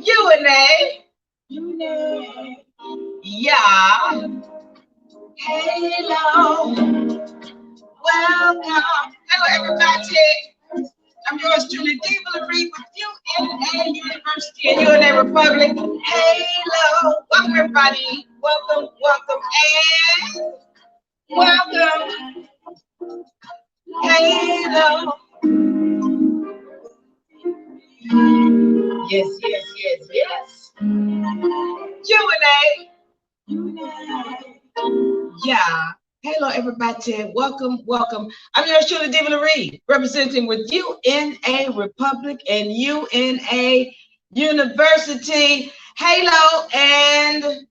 UNARepublic. Yeah. Hello. Welcome. Hello, everybody. I'm yours truly, Diva Reed with UNA University and UNARepublic. Hello. Welcome, everybody. Welcome, and welcome. Hello. Yes. UNA. Yeah. Hello, everybody. Welcome. I'm yours truly, Diva Reed, representing with UNARepublic and UNA University. Hello and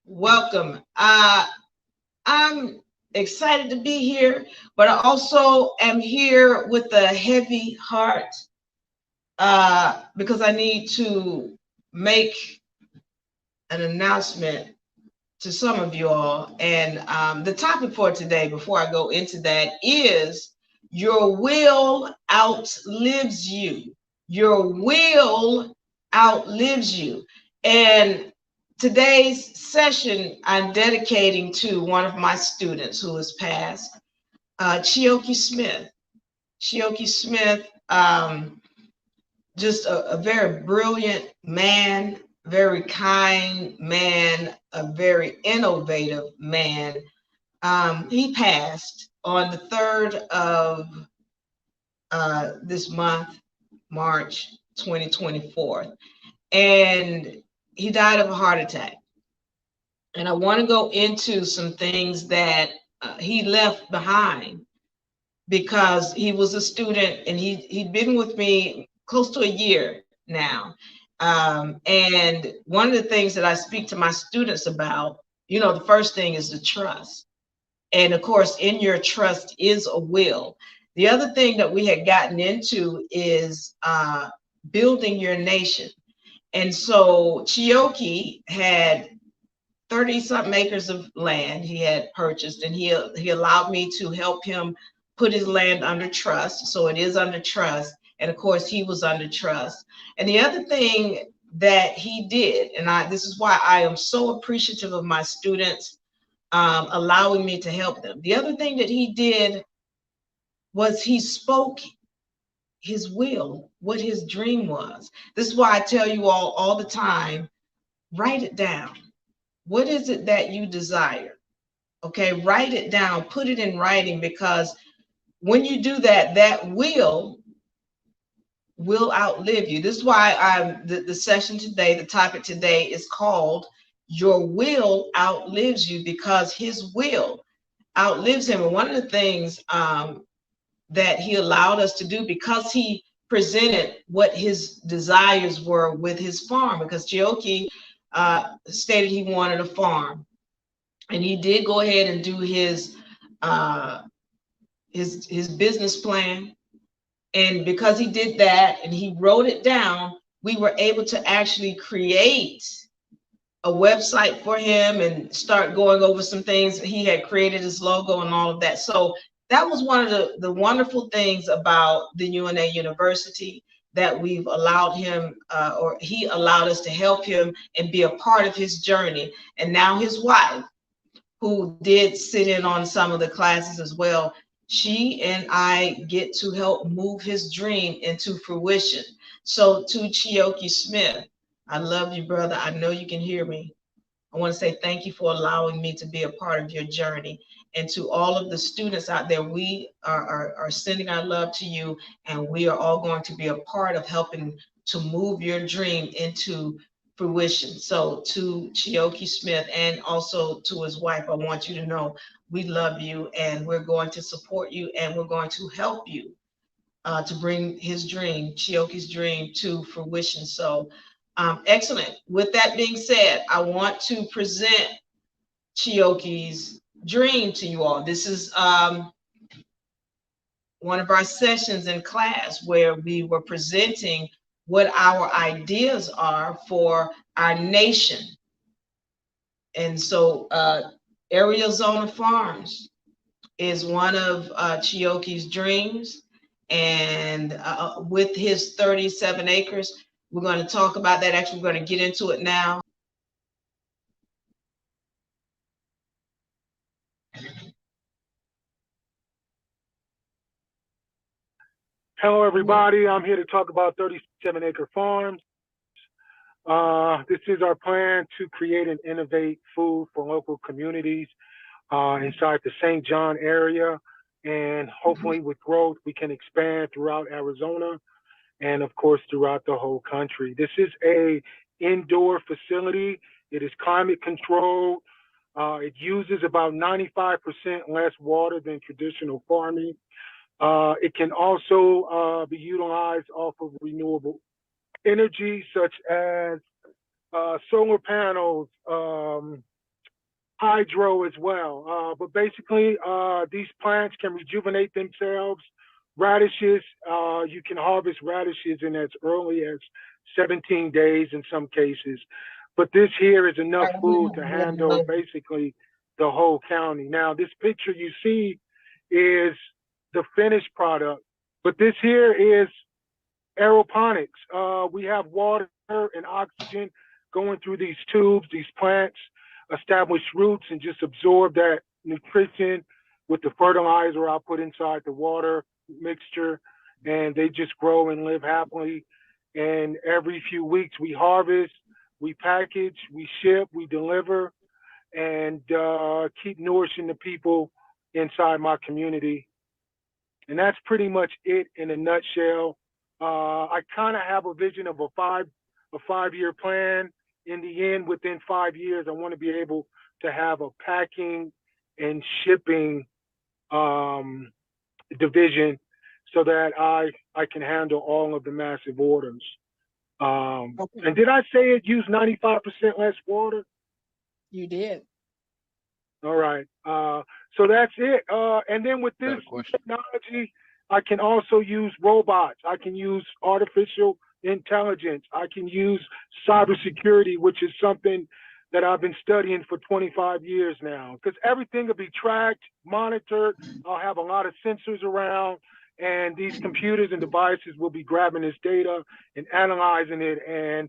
welcome. I'm excited to be here, but I also am here with a heavy heart because I need to make an announcement to some of you all. And the topic for today, before I go into that, is your will outlives you. Your will outlives you. And today's session I'm dedicating to one of my students who has passed, Chioki Smith. Chioki Smith, just a very brilliant man, very kind man, a very innovative man. He passed on the 3rd of this month, March 2024, and he died of a heart attack. And I want to go into some things that he left behind, because he was a student and he'd been with me close to a year now. And one of the things that I speak to my students about, the first thing is the trust. And of course, in your trust is a will. The other thing that we had gotten into is building your nation. And so Chioki had 30-something acres of land he had purchased, and he allowed me to help him put his land under trust. So it is under trust. And of course, he was under trust. And the other thing that he did, and this is why I am so appreciative of my students allowing me to help them. The other thing that he did was he spoke his will, what his dream was. This is why I tell you all the time, write it down. What is it that you desire? Okay, write it down, put it in writing, because when you do that, that will outlive you. This is why the session today, the topic today is called Your Will Outlives You, because his will outlives him. And one of the things that he allowed us to do, because he presented what his desires were with his farm, because Chioki stated he wanted a farm, and he did go ahead and do his business plan. And because he did that and he wrote it down, we were able to actually create a website for him and start going over some things. He had created his logo and all of that. So that was one of the wonderful things about the UNA University, that we've allowed him, or he allowed us to help him and be a part of his journey. And now his wife, who did sit in on some of the classes as well, she and I get to help move his dream into fruition. So to Chioki Smith, I love you, brother. I know you can hear me. I want to say thank you for allowing me to be a part of your journey. And to all of the students out there, we are sending our love to you, and we are all going to be a part of helping to move your dream into fruition. So to Chioki Smith and also to his wife, I want you to know we love you, and we're going to support you, and we're going to help you to bring his dream, Chioki's dream, to fruition. So excellent. With that being said, I want to present Chioki's dream to you all. This is one of our sessions in class where we were presenting what our ideas are for our nation. And so Arizona Farms is one of Chioki's dreams. And with his 37 acres, We're going to talk about that. Actually, we're going to get into it now. Hello, everybody. I'm here to talk about 37 Acre Farms. This is our plan to create and innovate food for local communities inside the St. John area. And hopefully with growth, we can expand throughout Arizona and of course throughout the whole country. This is a indoor facility. It is climate controlled. It uses about 95% less water than traditional farming. It can also be utilized off of renewable energy, such as solar panels, hydro as well. But basically, these plants can rejuvenate themselves. Radishes, you can harvest radishes in as early as 17 days in some cases. But this here is enough food to handle basically the whole county. Now, this picture you see is the finished product, but this here is aeroponics. We have water and oxygen going through these tubes. These plants establish roots and just absorb that nutrition with the fertilizer I put inside the water mixture, and they just grow and live happily. And every few weeks we harvest, we package, we ship, we deliver, and keep nourishing the people inside my community. And that's pretty much it in a nutshell. I kind of have a vision of a five-year plan. In the end, within 5 years, I want to be able to have a packing and shipping division so that I can handle all of the massive orders. Okay. And did I say it used 95% less water? You did. All right. So that's it. And then with this technology, I can also use robots. I can use artificial intelligence. I can use cybersecurity, which is something that I've been studying for 25 years now, because everything will be tracked, monitored. I'll have a lot of sensors around, and these computers and devices will be grabbing this data and analyzing it, and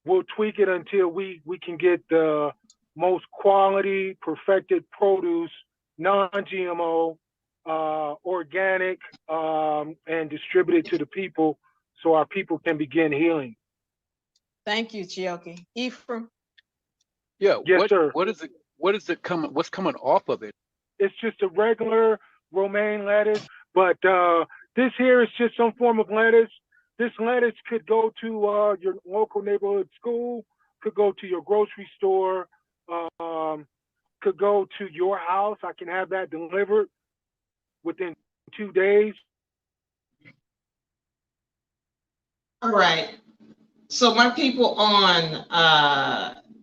we'll tweak it until we can get the most quality, perfected produce, non-GMO, organic, and distributed to the people so our people can begin healing. Thank you, Chioke. Ephraim? Yeah, yes, sir. What's coming off of it? It's just a regular romaine lettuce, but this here is just some form of lettuce. This lettuce could go to your local neighborhood school, could go to your grocery store, could go to your house. I can have that delivered within 2 days. All right. So my people on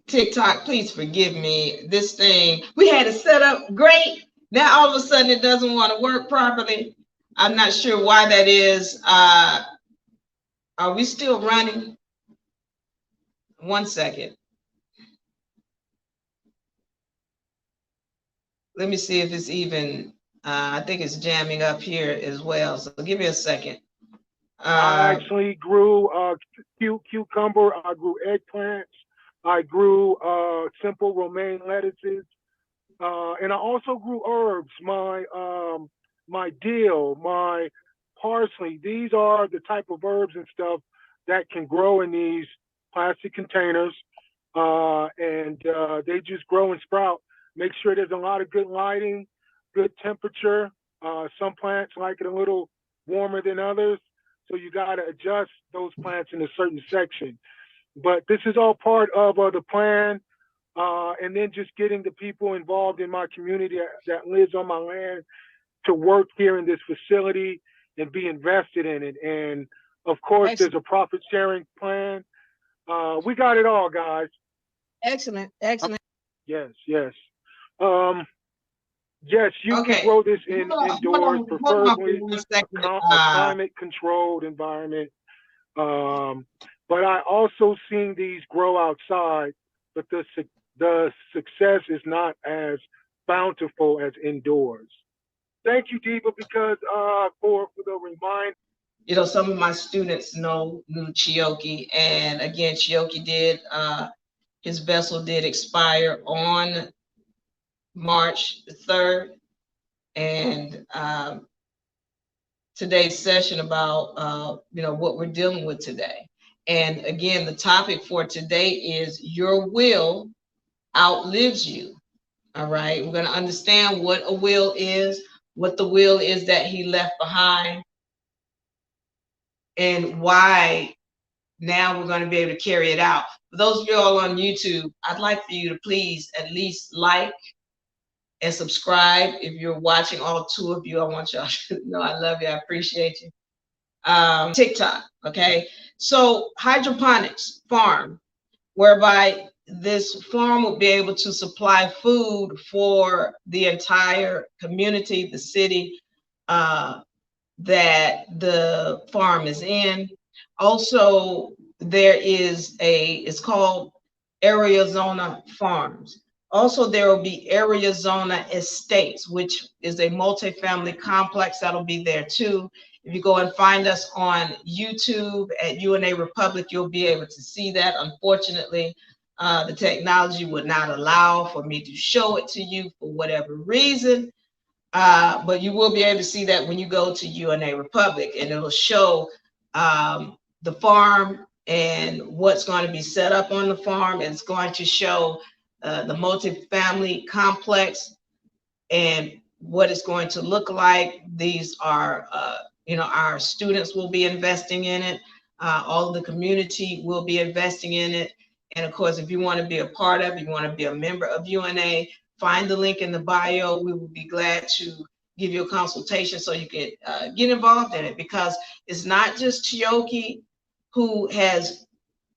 TikTok, please forgive me. This thing, we had it set up great. Now all of a sudden it doesn't want to work properly. I'm not sure why that is. Are we still running? 1 second. Let me see if it's even, I think it's jamming up here as well. So give me a second. I actually grew cucumber, I grew eggplants, I grew simple romaine lettuces, and I also grew herbs, my dill, my parsley. These are the type of herbs and stuff that can grow in these plastic containers, and they just grow and sprout. Make sure there's a lot of good lighting, good temperature. Some plants like it a little warmer than others. So you got to adjust those plants in a certain section. But this is all part of the plan. And then just getting the people involved in my community that lives on my land to work here in this facility and be invested in it. And of course, Excellent. There's a profit sharing plan. We got it all, guys. Excellent. Excellent. Yes, yes. Yes, you can grow this indoors, preferably a climate-controlled environment. But I also seen these grow outside, but the success is not as bountiful as indoors. Thank you, Diva, because for the reminder. You know, some of my students knew Chioke, and again, Chioke did his vessel did expire on March the 3rd, and today's session about you know, what we're dealing with today. And again, the topic for today is your will outlives you. All right, we're going to understand what a will is, what the will is that he left behind, and why now we're going to be able to carry it out. For those of you all on YouTube, I'd like for you to please at least like and subscribe. If you're watching, all two of you, I want y'all to know I love you. I appreciate you. TikTok, okay? So hydroponics farm, whereby this farm will be able to supply food for the entire community, the city that the farm is in. Also, there is it's called Arizona Farms. Also, there will be Arizona Estates, which is a multifamily complex that'll be there too. If you go and find us on YouTube at UNARepublic, you'll be able to see that. Unfortunately, the technology would not allow for me to show it to you for whatever reason. But you will be able to see that when you go to UNARepublic, and it'll show the farm and what's going to be set up on the farm. It's going to show the multifamily complex and what it's going to look like. These are, you know, our students will be investing in it. All of the community will be investing in it. And of course, if you want to be a part of it, you want to be a member of UNA, find the link in the bio. We will be glad to give you a consultation so you can get involved in it, because it's not just Chioke who has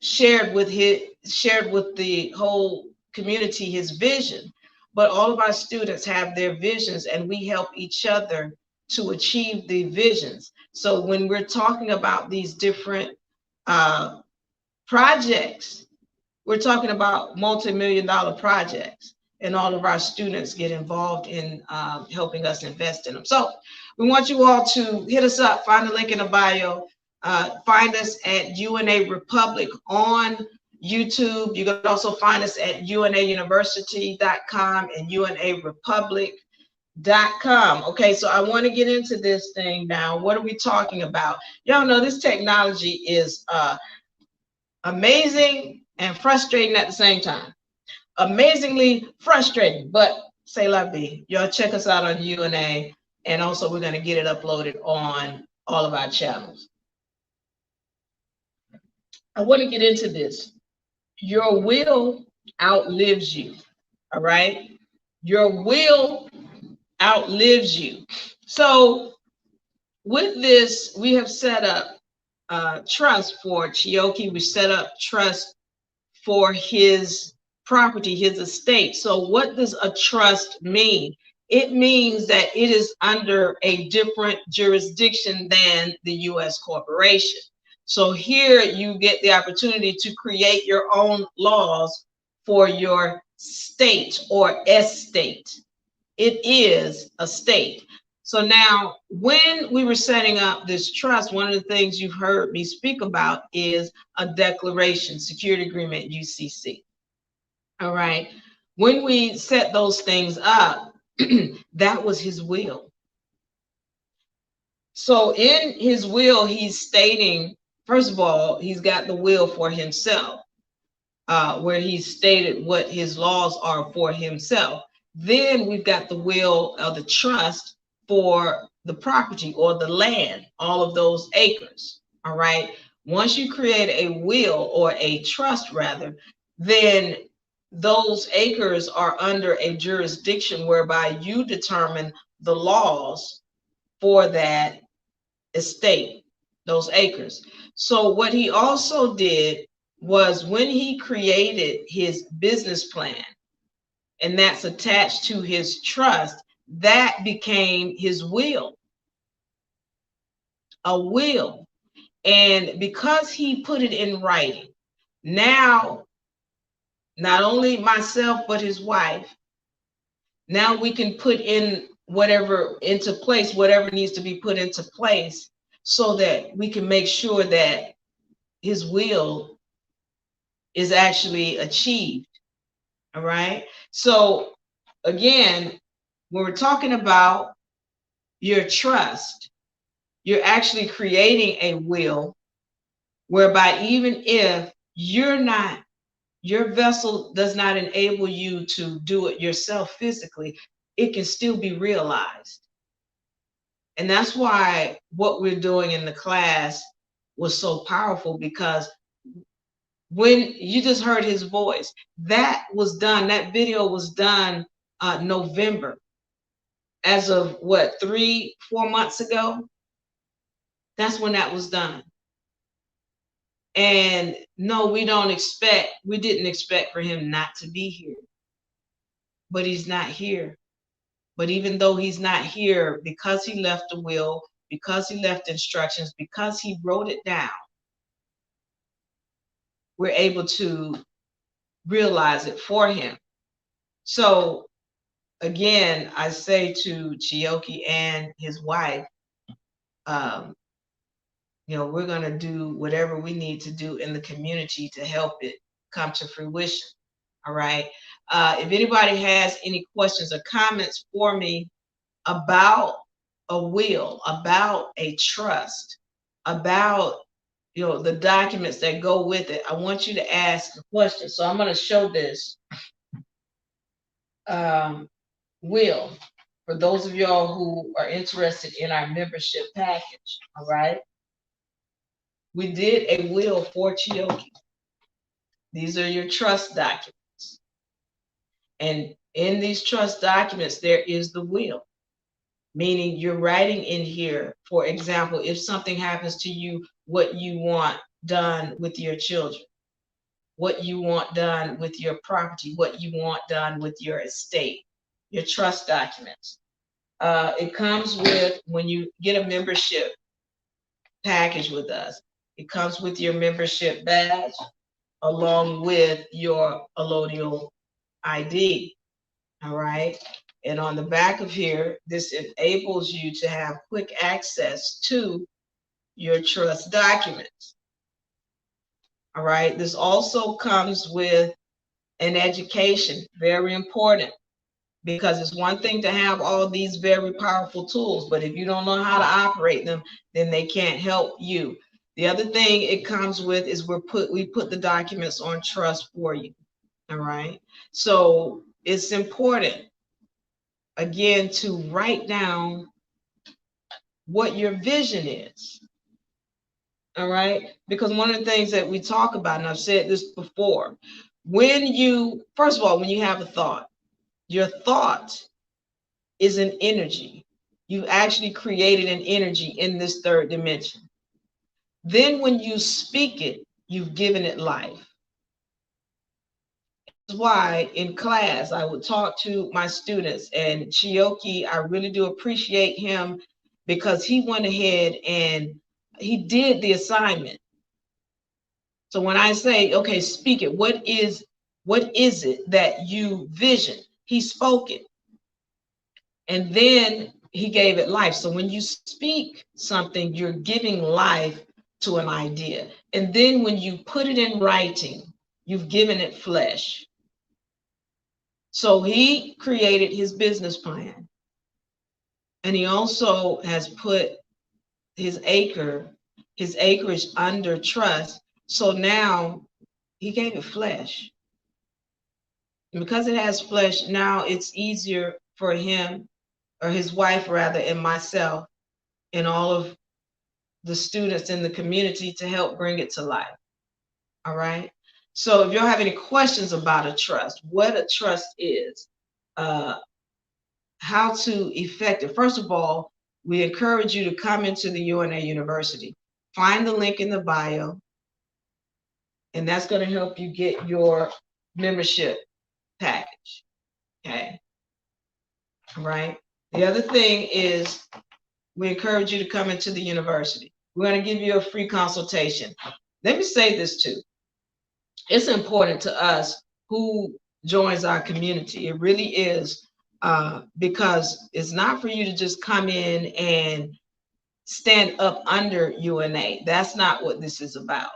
shared with the whole community his vision, but all of our students have their visions, and we help each other to achieve the visions. So when we're talking about these different projects, we're talking about multi-million-dollar projects, and all of our students get involved in helping us invest in them. So we want you all to hit us up, find the link in the bio, find us at UNARepublic on YouTube. You can also find us at UNAuniversity.com and UNARepublic.com. Okay, so I want to get into this thing now. What are we talking about? Y'all know this technology is amazing and frustrating at the same time. Amazingly frustrating, but say la vie. Y'all check us out on UNA, and also we're going to get it uploaded on all of our channels. I want to get into this. Your will outlives you. All right, your will outlives you. So with this, we have set up trust for Chioke. We set up trust for his property, his estate. So what does a trust mean? It means that it is under a different jurisdiction than the U.S. corporation. So here you get the opportunity to create your own laws for your state or estate. It is a state. So now, when we were setting up this trust, one of the things you've heard me speak about is a declaration, security agreement, UCC. All right. When we set those things up, that was his will. So in his will, he's stating, first of all, he's got the will for himself, where he stated what his laws are for himself. Then we've got the will of the trust for the property or the land, all of those acres. All right. Once you create a will, or a trust rather, then those acres are under a jurisdiction whereby you determine the laws for that estate, those acres. So what he also did was, when he created his business plan, and that's attached to his trust, that became his will, a will. And because he put it in writing, now not only myself but his wife, now we can put in whatever into place, whatever needs to be put into place so that we can make sure that his will is actually achieved. All right. So again, when we're talking about your trust, you're actually creating a will whereby even if your vessel does not enable you to do it yourself physically, it can still be realized. And that's why what we're doing in the class was so powerful, because when you just heard his voice, that video was done November, as of what, 3-4 months ago. That's when that was done. And no, we didn't expect for him not to be here, but he's not here. But even though he's not here, because he left a will, because he left instructions, because he wrote it down, we're able to realize it for him. So again, I say to Chioke and his wife, we're going to do whatever we need to do in the community to help it come to fruition. All right. If anybody has any questions or comments for me about a will, about a trust, about the documents that go with it, I want you to ask a question. So I'm going to show this will for those of y'all who are interested in our membership package. All right. We did a will for Chioke. These are your trust documents. And in these trust documents, there is the will, meaning you're writing in here, for example, if something happens to you, what you want done with your children, what you want done with your property, what you want done with your estate, your trust documents. It comes with, when you get a membership package with us, it comes with your membership badge along with your allodial ID. All right. And on the back of here, this enables you to have quick access to your trust documents. All right. This also comes with an education, very important, because it's one thing to have all these very powerful tools, but if you don't know how to operate them, then they can't help you. The other thing it comes with is we put the documents on trust for you. All right. So it's important, again, to write down what your vision is. All right. Because one of the things that we talk about, and I've said this before, first of all, when you have a thought, your thought is an energy. You've actually created an energy in this third dimension. Then when you speak it, you've given it life. That's why in class, I would talk to my students, and Chioke, I really do appreciate him, because he went ahead and he did the assignment. So when I say, okay, speak it, what is it that you vision? He spoke it. And then he gave it life. So when you speak something, you're giving life to an idea. And then when you put it in writing, you've given it flesh. So he created his business plan. And he also has put his acreage under trust. So now he gave it flesh. And because it has flesh, now it's easier for him, or his wife rather, and myself, and all of the students in the community to help bring it to life. All right. So if y'all have any questions about a trust, what a trust is, how to effect it. First of all, we encourage you to come into the UNA University. Find the link in the bio, and that's going to help you get your membership package. Okay. All right. The other thing is, we encourage you to come into the university. We're going to give you a free consultation. Let me say this too. It's important to us who joins our community. It really is, because it's not for you to just come in and stand up under UNA. That's not what this is about.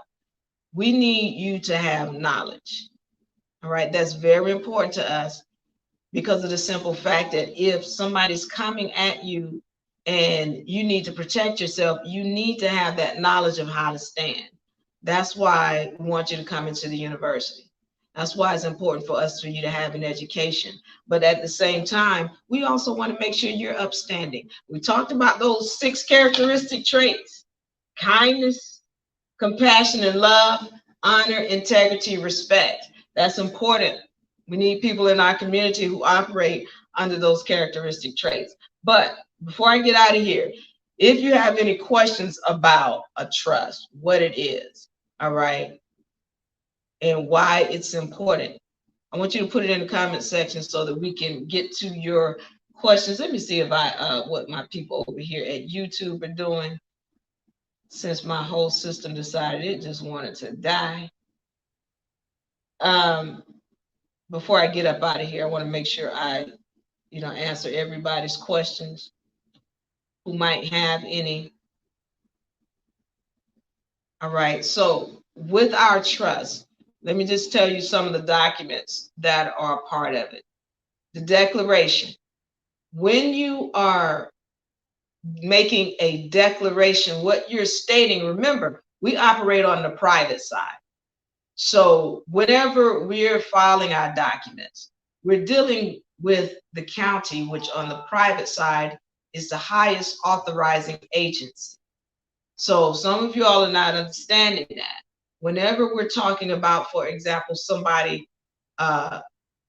We need you to have knowledge. All right, that's very important to us because of the simple fact that if somebody's coming at you and you need to protect yourself, you need to have that knowledge of how to stand. That's why we want you to come into the university. That's why it's important for you to have an education. But at the same time, we also want to make sure you're upstanding. We talked about those 6 characteristic traits: kindness, compassion and love, honor, integrity, respect. That's important. We need people in our community who operate under those characteristic traits. But before I get out of here, if you have any questions about a trust, what it is, all right, and why it's important, I want you to put it in the comment section so that we can get to your questions. Let me see if what my people over here at YouTube are doing, since my whole system decided it just wanted to die. Before I get up out of here, I want to make sure I, answer everybody's questions who might have any. All right, so with our trust, let me just tell you some of the documents that are a part of it. The declaration. When you are making a declaration, what you're stating, remember, we operate on the private side. So whenever we're filing our documents, we're dealing with the county, which on the private side is the highest authorizing agency. So some of you all are not understanding that. Whenever we're talking about, for example, somebody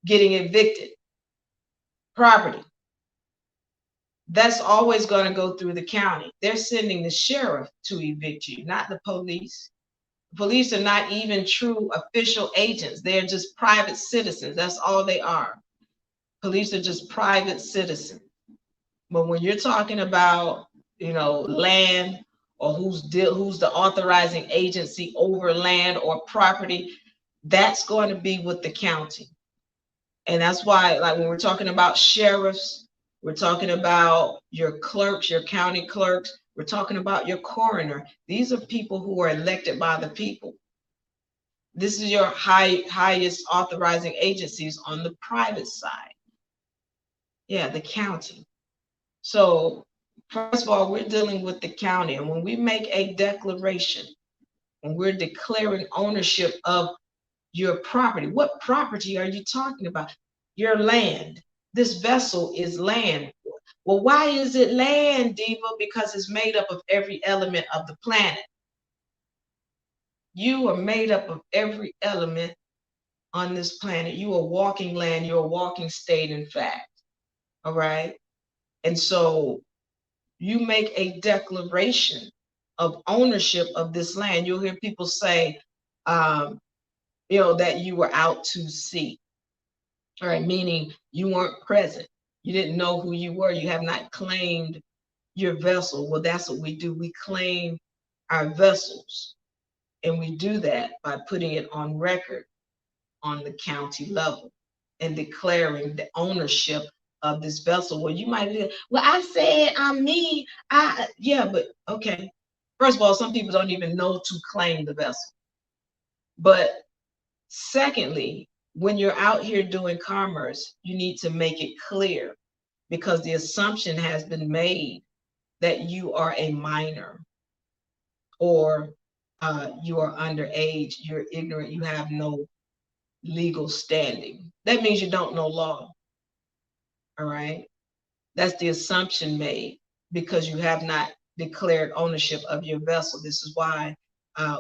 getting evicted, property, that's always going to go through the county. They're sending the sheriff to evict you, not the police. Police are not even true official agents. They're just private citizens. That's all they are. Police are just private citizens. But when you're talking about, land, or who's the authorizing agency over land or property, that's going to be with the county. And that's why, like, when we're talking about sheriffs, we're talking about your clerks, your county clerks, we're talking about your coroner. These are people who are elected by the people. This is your highest authorizing agencies on the private side. Yeah, the county. So first of all, we're dealing with the county. And when we make a declaration, when we're declaring ownership of your property, what property are you talking about? Your land. This vessel is land. Well, why is it land, Diva? Because it's made up of every element of the planet. You are made up of every element on this planet. You are walking land. You're a walking state, in fact. All right. And so you make a declaration of ownership of this land. You'll hear people say, that you were out to sea. All right, meaning you weren't present. You didn't know who you were. You have not claimed your vessel. Well, that's what we do. We claim our vessels. And we do that by putting it on record on the county level and declaring the ownership of this vessel. Well, you might be, well, I said I'm me. Yeah, but okay. First of all, some people don't even know to claim the vessel. But secondly, when you're out here doing commerce, you need to make it clear, because the assumption has been made that you are a minor, or you are underage, you're ignorant, you have no legal standing. That means you don't know law. All right. That's the assumption made because you have not declared ownership of your vessel. This is why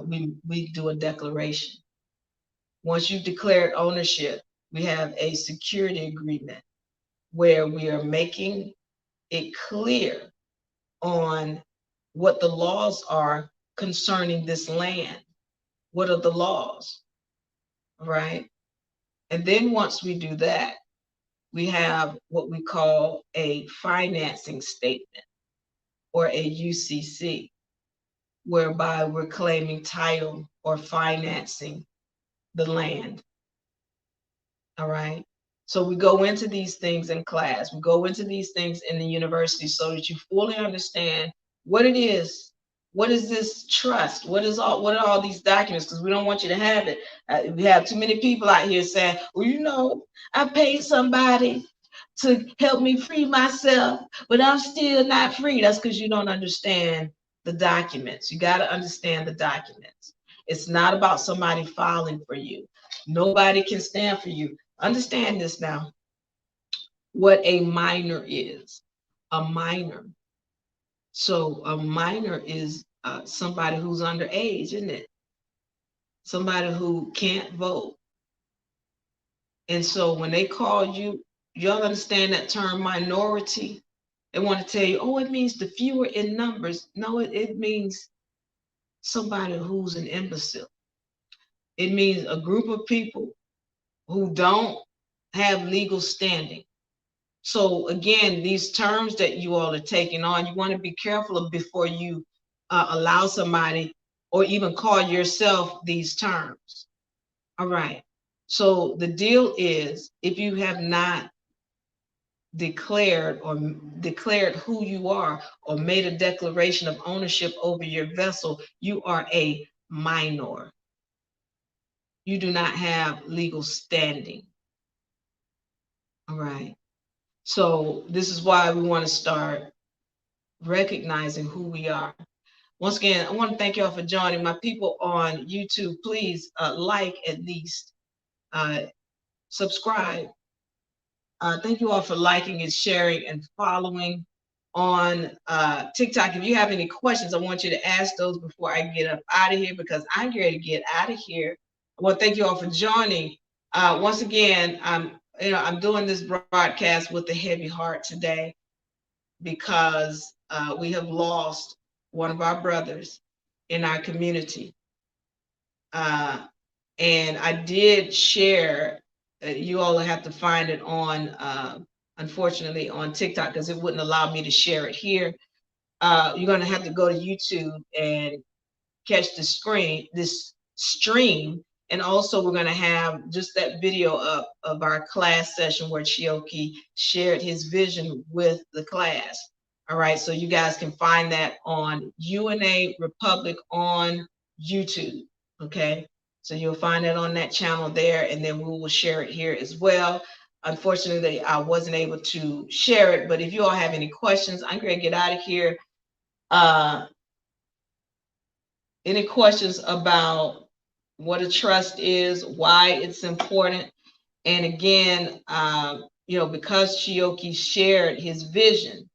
we do a declaration. Once you've declared ownership, we have a security agreement where we are making it clear on what the laws are concerning this land. What are the laws? Right? And then once we do that, we have what we call a financing statement, or a UCC, whereby we're claiming title or financing the land. All right. So we go into these things in class. We go into these things in the university so that you fully understand what it is. What is this trust? What are all these documents? Because we don't want you to have it. We have too many people out here saying, well, you know, I paid somebody to help me free myself, but I'm still not free. That's because you don't understand the documents. You got to understand the documents. It's not about somebody filing for you. Nobody can stand for you. Understand this now. What a minor is. A minor. So a minor is somebody who's underage, isn't it? Somebody who can't vote. And so when they call you, y'all understand that term minority? They want to tell you, oh, it means the fewer in numbers. No, it means somebody who's an imbecile. It means a group of people who don't have legal standing. So again, these terms that you all are taking on, you want to be careful of before you allow somebody or even call yourself these terms. All right. So the deal is, if you have not declared who you are or made a declaration of ownership over your vessel, you are a minor. You do not have legal standing. All right. So this is why we want to start recognizing who we are. Once again, I want to thank y'all for joining. My people on YouTube, please like, at least subscribe. Thank you all for liking and sharing and following on TikTok. If you have any questions, I want you to ask those before I get up out of here, because I'm ready to get out of here. I want to thank you all for joining. Once again, I'm doing this broadcast with a heavy heart today, because we have lost one of our brothers in our community. And I did share, you all have to find it on, unfortunately, on TikTok, because it wouldn't allow me to share it here. You're going to have to go to YouTube and catch this stream. And also we're going to have just that video up of our class session where Chioke shared his vision with the class. All right, so you guys can find that on UNARepublic on YouTube. Okay, so you'll find it on that channel there, and then we will share it here as well. Unfortunately, I wasn't able to share it, but if you all have any questions, I'm going to get out of here. Any questions about what a trust is, why it's important? And again, because Chioke shared his vision,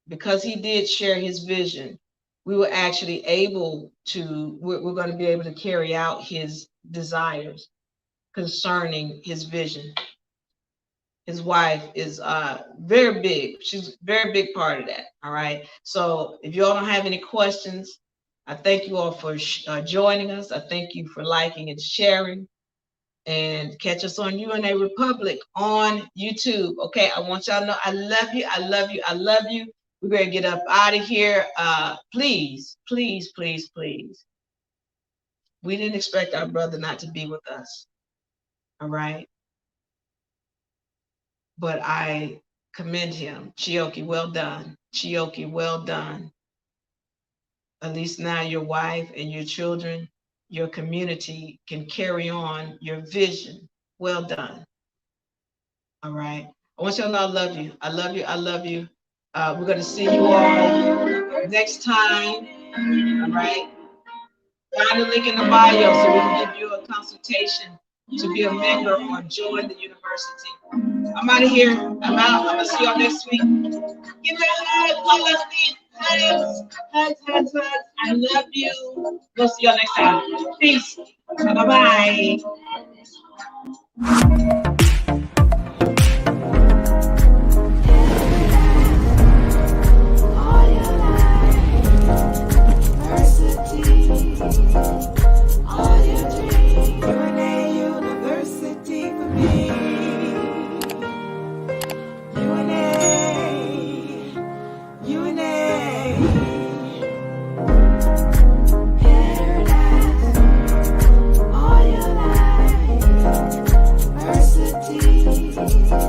because he did share his vision, we were actually able to, we're going to be able to carry out his desires concerning his vision. His wife is very big. She's a very big part of that. All right. So if you all don't have any questions, I thank you all for joining us. I thank you for liking and sharing. And catch us on UNARepublic on YouTube. Okay. I want y'all to know I love you. I love you. I love you. We're going to get up out of here. Please, please, please, please. We didn't expect our brother not to be with us. All right. But I commend him. Chioke, well done. Chioke, well done. At least now your wife and your children, your community can carry on your vision. Well done. All right. I want you to know I love you. I love you. I love you. We're going to see you all next time. All right. Find the link in the bio so we can give you a consultation to be a member or join the university. I'm out of here. I'm out. I'm going to see y'all next week. Give me a hug. All of me. Hugs. Hugs, hugs, hugs. I love you. We'll see y'all next time. Peace. Bye-bye.